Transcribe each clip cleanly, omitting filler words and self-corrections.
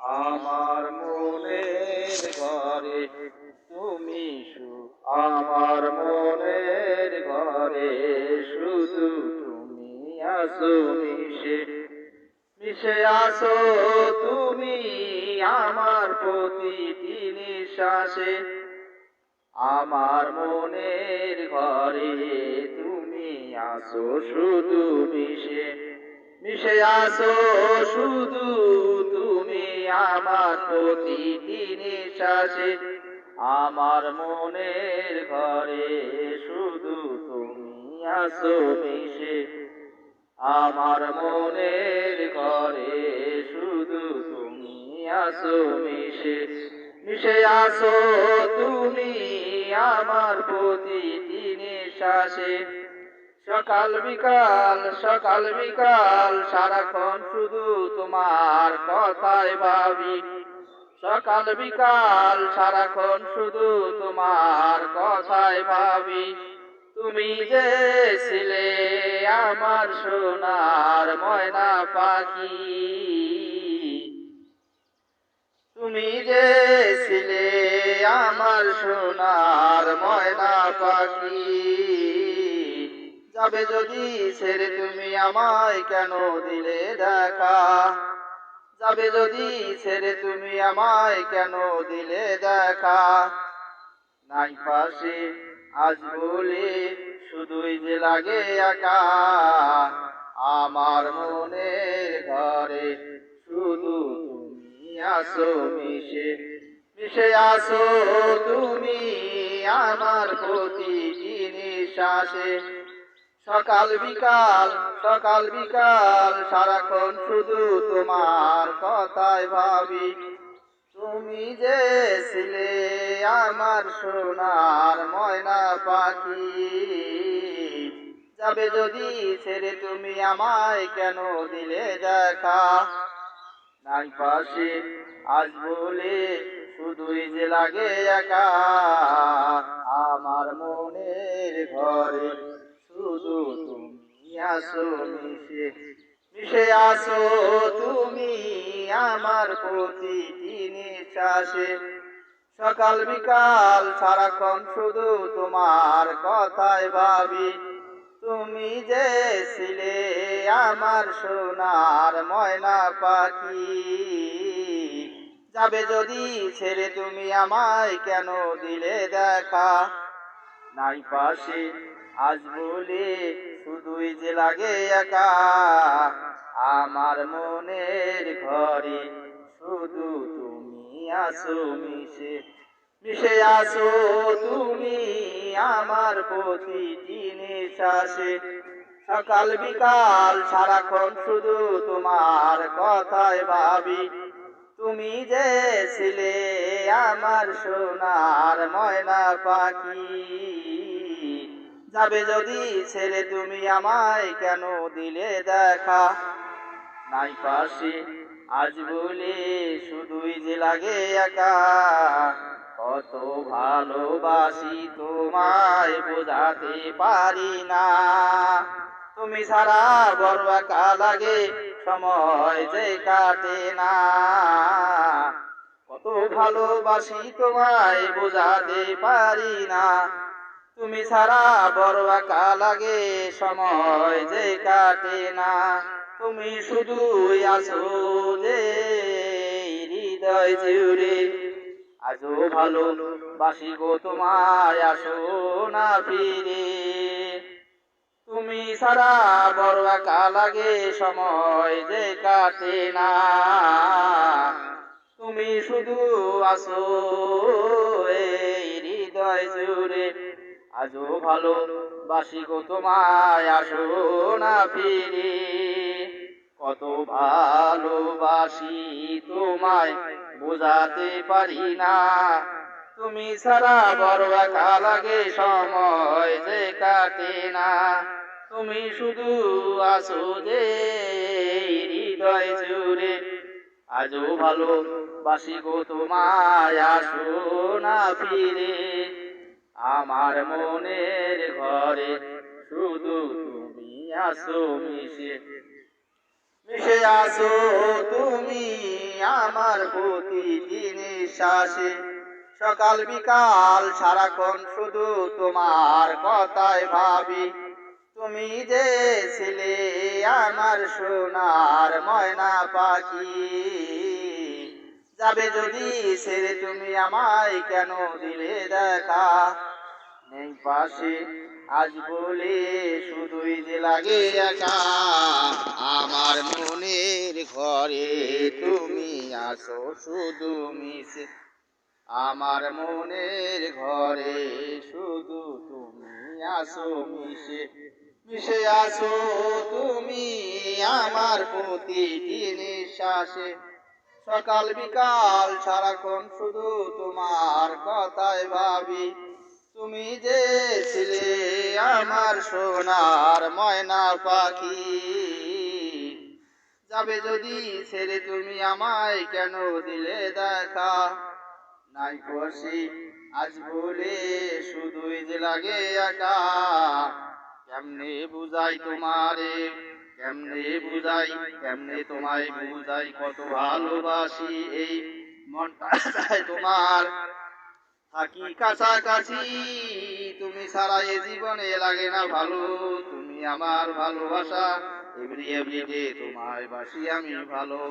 আমার মনের ঘরে তুমি আমার মনের ঘরে শুধু তুমি আসো মিশে মিশে আসো তুমি আমার প্রতিটি নিঃশ্বাসে। আমার মনের ঘরে তুমি আসো শুধু মিশে মিশে আসো শুধু তুমি আমার প্রতিটি নিঃশ্বাসে। আমার মনের ঘরে শুধু তুমি আসো মিশে আমার মনের ঘরে শুধু তুমি আসো মিশে মিশে আসো তুমি আমার প্রতিটি নিঃশ্বাসে। সকাল বিকাল সারাক্ষণ শুধু তোমার কথাই ভাবি। সকাল বিকাল সারাক্ষণ শুধু তোমার কথাই ভাবি। তুমি যে ছিলে আমার সোনার ময়না পাখি। তুমি যে ছিলে আমার সোনার ময়না পাখি। যাবে যদি ছেড়ে তুমি আমায় কেন দিলে দেখা। যাবে যদি ছেড়ে তুমি আমায় কেন দিলে দেখা। নাই পাশে আজ বলে শুধুই যে লাগে একা। আমার মনের ঘরে শুধু তুমি আসো মিশে মিশে আসো তুমি আমার প্রতিটি নিঃশ্বাসে। সকাল বিকাল সারাক্ষণ শুধু তোমার কথাই ভাবি। তুমি যে ছিলে আমার সোনার ময়না পাখি। যাবে যদি ছেড়ে তুমি আমায় কেন দিলে দেখা। নাই পাশে আজ বলে শুধুই যে লাগে একা। আমার মনের ঘরে শুধু তুমি আসো মিশে মিশে আসো তুমি আমার প্রতিটি নিঃশ্বাসে। সকাল বিকাল সারাক্ষণ শুধু তোমার কথাই ভাবি। তুমি যে ছিলে আমার সোনার ময়না পাখি। যাবে যদি ছেড়ে তুমি আমায় কেন দিলে দেখা। নাই পাশে আজ বলে শুধুই যে লাগে একা। আমার মনের ঘরে শুধু তুমি আসো মিশে মিশে আসো তুমি আমার প্রতিটি নিঃশ্বাসে। সকাল বিকাল সারাক্ষণ শুধু তোমার কথাই ভাবি। তুমি যে ছিলে আমার সোনার ময়না পাখি। যাবে যদি ছেড়ে তুমি আমায় কেন দিলে দেখা। নাই পাশে আজ বলে শুধুই যে লাগে একা। কত ভালোবাসি তোমায় বোঝাতে পারি না। তুমি ছাড়া বড় একা লাগে সময় যে কাটে না। কত ভালোবাসি তোমায় বোঝাতে পারি না। তুমি ছাড়া বড় একা লাগে সময় যে কাটে না। তুমি শুধু আসো যে হৃদয় জুড়ে। আজও ভালোবাসি গো তোমায় আসো না ফিরে। তুমি ছাড়া বড় একা লাগে সময় যে কাটে না। তুমি শুধু আসো এই হৃদয় জুড়ে। আজও ভালোবাসি গো তোমায় আসো না ফিরে। কত ভালোবাসি তোমায় বোঝাতে পারি না। তুমি ছাড়া বড় একা লাগে সময় যে কাটে না। তুমি শুধু আসো যে হৃদয় জুড়ে। আজও ভালোবাসি গো তোমায় আসো না ফিরে। আমার মনের ঘরে শুধু তুমি আসো মিশে মিশে আসো তুমি আমার প্রতিটি নিঃশ্বাসে। সকাল বিকাল সারাক্ষণ শুধু তোমার কথাই ভাবি। তুমি যে ছিলে আমার সোনার ময়না পাখি। যাবে যদি ছেড়ে তুমি আমায় কেন দিলে দেখা। নেই পাশে আজ বলে শুধুই যে লাগে একা। আমার মনের ঘরে তুমি আসো শুধু মিশে। আমার মনের ঘরে শুধু তুমি আসো মিশে। মিশে আসো তুমি আমার প্রতিটি নিঃশ্বাসে। সকাল বিকাল সারাক্ষণ শুধু তোমার কথাই ভাবি। তুমি যে ছিলে আমার সোনার ময়না পাখি। যাবে যদি ছেড়ে তুমি আমায় কেন দিলে দেখা। নাই খুশি আজ বলে শুধুই যে লাগে একা। কেমনে বুঝাই তোমারে, কেমনে বুঝাই, কেমনে তোমায় বুঝাই কত ভালোবাসি এই মনটা চায় তোমার। থাকি কাছাকাছি তুমি ছাড়া এ জীবনে লাগে না ভালো। তুমি আমার ভালোবাসা, এভরিডে তোমায় বাসি আমি ভালো।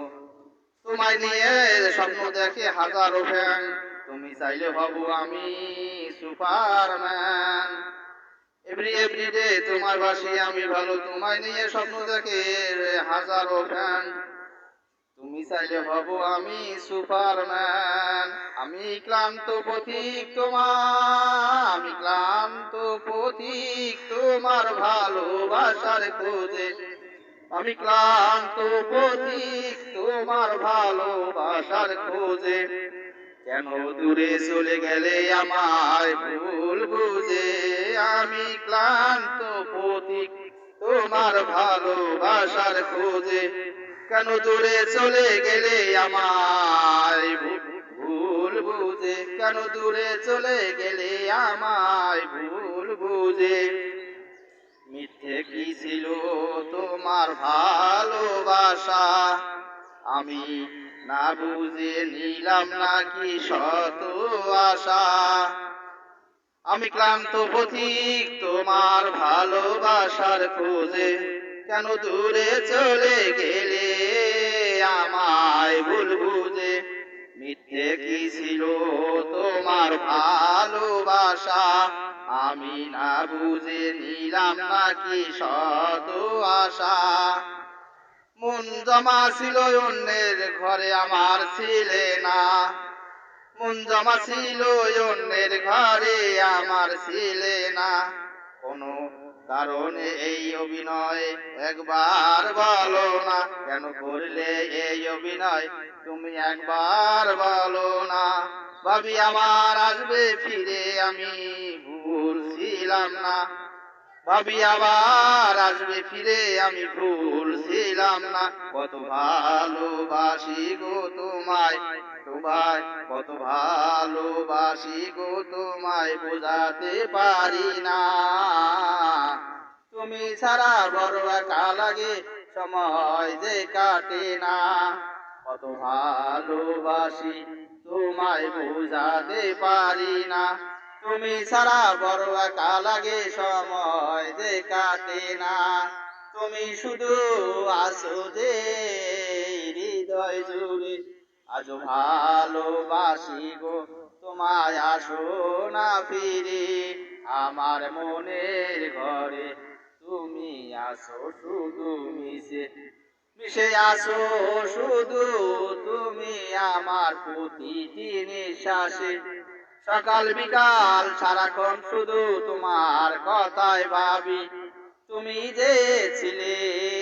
তোমায় নিয়ে স্বপ্ন দেখে হাজারো ফ্যান। তুমি চাইলে হব আমি সুপারম্যান। এভরিডে তোমায় বাসি আমি ভালো। তোমায় নিয়ে স্বপ্ন দেখে হাজারো ফ্যান। তুমি চাইলে হব আমি সুপারম্যান। আমি ক্লান্ত পথিক তোমার, আমি ক্লান্ত পথিক তোমার ভালোবাসার খোঁজে। আমি ক্লান্ত পথিক তোমার ভালোবাসার খোঁজে। কেন দূরে চলে গেলে আমায় ভুল বুঝে। আমি ক্লান্ত পথিক তোমার ভালোবাসার খোঁজে। কেন দূরে চলে গেলে আমায় ভুল বুঝে। কেন দূরে চলে গেলে আমায় ভুল বুঝে। মিথ্যে কি ছিল তোমার ভালোবাসা। আমি না বুঝে নিলাম নাকি শত আশা। আমি ক্লান্ত পথিক তোমার ভালোবাসার খোঁজে। কেন দূরে চলে গেলে আমায় ভুল বুঝে। মিথ্যে কি ছিল তোমার ভালোবাসা। আমি না বুঝে নিলাম নাকি শত আশা। মন জমা ছিল অন্যের ঘরে আমার ছিলে না। মন জমা ছিল অন্যের ঘরে আমার ছিলে না। কোনো কারণে এই অভিনয় একবার বলো না। কেন করলে এই অভিনয় তুমি একবার বলো না। ভাবি আমার আসবে ফিরে আমি ভুলছিলাম না। ভাবি আবার আসবে ফিরে আমি ভুলছিলাম না। কত ভালোবাসি গো তোমায়, তোমায় কত ভালোবাসি গো তোমায় বোঝাতে পারি না। তুমি ছাড়া বড় একা লাগে সময় যে কাটে না। কত ভালোবাসি তোমায় বোঝাতে পারি না। তুমি ছাড়া বড় একা লাগে সময় যে কাটে না। তুমি শুধু আসো যে হৃদয় জুড়ে। আজও ভালোবাসি গো তোমায় আসো না ফিরে। আমার মনের ঘরে তুমি আসো শুধু মিশে। মিশে আসো শুধু তুমি আমার প্রতিটি নিঃশ্বাসে। সকাল বিকাল সারাক্ষণ শুধু তোমার কথাই ভাবি। তুমি যে ছিলে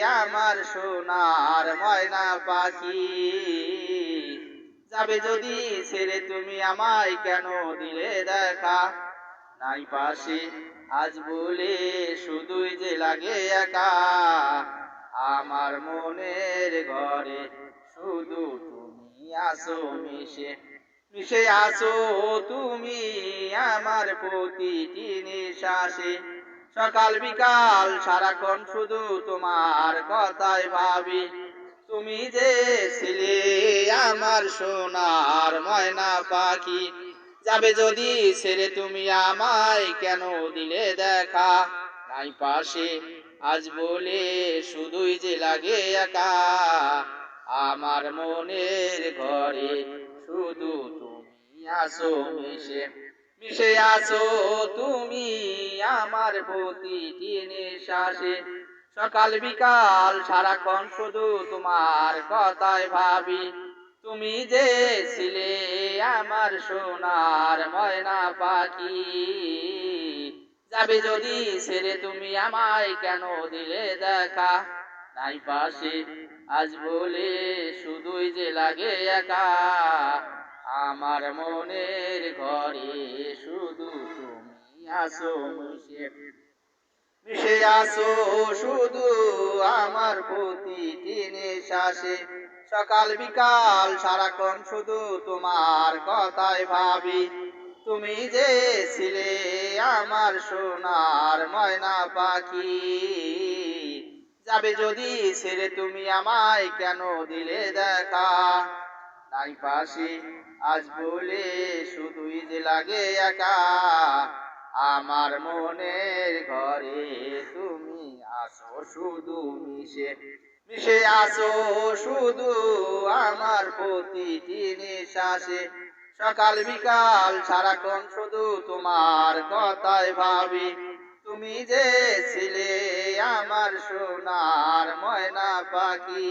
আমার সোনার ময়না পাখি। যাবে যদি ছেড়ে তুমি আমায় কেন দিলে দেখা। নাই পাশে আজ বলে শুধুই যে লাগে একা। আমার মনের ঘরে শুধু তুমি আসো মিশে। মিশে আসো তুমি আমার প্রতিটি নিঃশ্বাসে। সকাল বিকাল সারাক্ষণ শুধু তোমার কথাই ভাবি। তুমি যে ছিলে আমার সোনার ময়না পাখি। যাবে যদি ছেড়ে তুমি আমায় কেন দিলে দেখা, নাই পাশে আজ বলে শুধুই যে লাগে একা। আমার মনের ঘরে শুধু তুমি আসো মিশে, মিশে আসো তুমি আমার প্রতিটি নিঃশ্বাসে। সকাল বিকাল সারাক্ষণ শুধু তোমার কথাই ভাবি, তুমি যে ছিলে আমার সোনার ময়না পাখি। যাবে যদি ছেড়ে তুমি আমায় কেন দিলে দেখা, নাই পাশে আজ বলে শুধুই যে লাগে একা। আমার মনের ঘরে শুধু তুমি আসো মিশে, মিশে আসো শুধু আমার প্রতিটি নিঃশ্বাসে। সকাল বিকাল সারাক্ষণ শুধু তোমার কথাই ভাবি, তুমি যে ছিলে আমার সোনার ময়না পাখি। যাবে যদি ছেড়ে তুমি আমায় কেন দিলে দেখা, নাই পাশে আজ বলে শুধুই যে লাগে একা। আমার মনের ঘরে তুমি আসো শুধু মিশে, মিশে আসো শুধু আমার প্রতিটি নিঃশ্বাসে। সকাল বিকাল সারাক্ষণ শুধু তোমার কথাই ভাবি, তুমি যে ছিলে আমার সোনার ময়না পাখি।